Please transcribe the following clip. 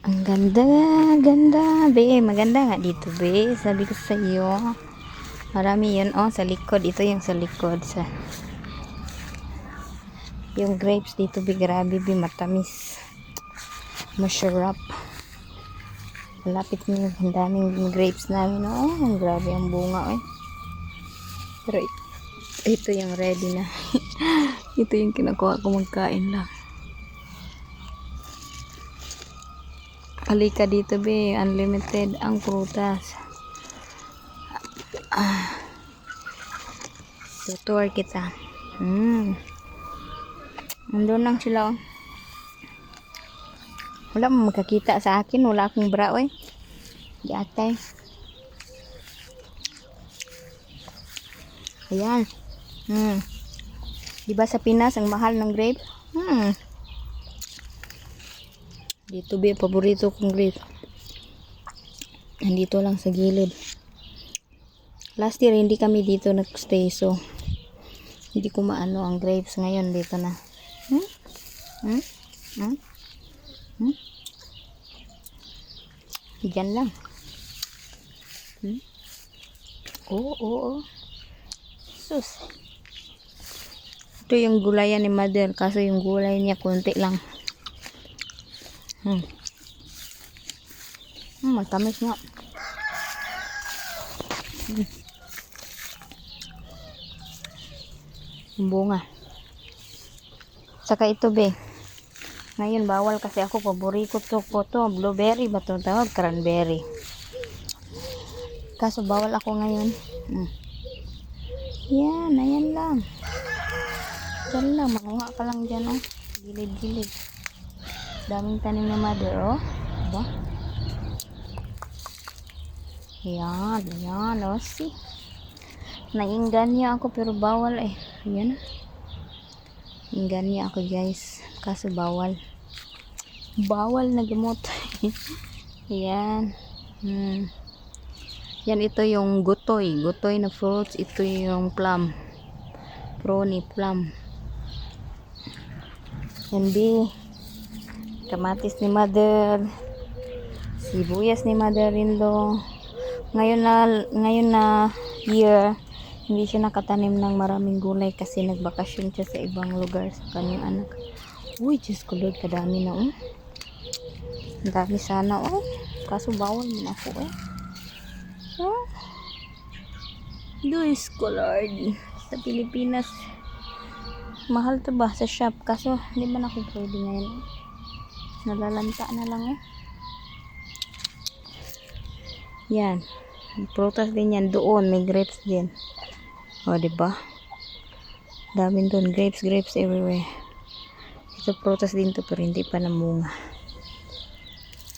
Ang ganda, ganda, be. Maganda nga dito, be. Sabi ko sa iyo. Marami yun, oh, sa likod. Ito yung sa likod. Yung grapes dito, be. Grabe, be. Matamis. Masarap. Malapit na yung daming grapes namin, oh. Ang grabe ang bunga, eh. Pero ito yung ready na. Ito yung kinakuha ko, magkain lang. Halika dito, be. Unlimited ang prutas. Tutur kita. Nandun lang sila, oh. Wala mo makakita sa akin. Wala akong bra, eh. Di atay. Ayan. Diba sa Pinas ang mahal ng grape? Dito, be, paborito kong grape. Nandito lang sa gilid. Last year hindi kami dito nagstay, so hindi ko maano ang grapes. Ngayon dito na. Diyan lang. Oo. Sus. Ito yung gulayan ni mother, kaso yung gulay niya konti lang. Matamis nga. Bunga. Saka ito, be. Ngayon bawal kasi ako, paborito ko to. Blueberry ba ito tawag? Cranberry. Kaso bawal ako ngayon. Yan, ayan lang. Diyan lang, makuha ka lang dyan, oh. Gilid-gilid. Daming tanim na mother, oh. Diba? Yan, oh, see. Naingganya ako pero bawal, eh. Ayan. Naingganya ako, guys. Kaso bawal. Bawal na gamot. Ayan. Yan, ito yung gutoy. Gutoy na fruits. Ito yung plum. Prony plum. Yan, be. Kamatis ni mother. Sibuyas ni mother-in-law. Ngayon na year, hindi siya nakatanim ng maraming gulay kasi nagbakasyon siya sa ibang lugar sa kanyang anak. Uy, Diyos ko Lord, kadami na, oh. Ang dami sana, oh. Kaso bawal mo na ako, eh. Diyos ko Lord. Sa Pilipinas, mahal to ba sa shop? Kaso, hindi man ako pwede ngayon. Nalalanta na lang, eh. Yan. Prutas din yan. Doon, may grapes din. O, diba? Daming doon. Grapes everywhere. Ito, prutas din to, pero hindi pa namunga.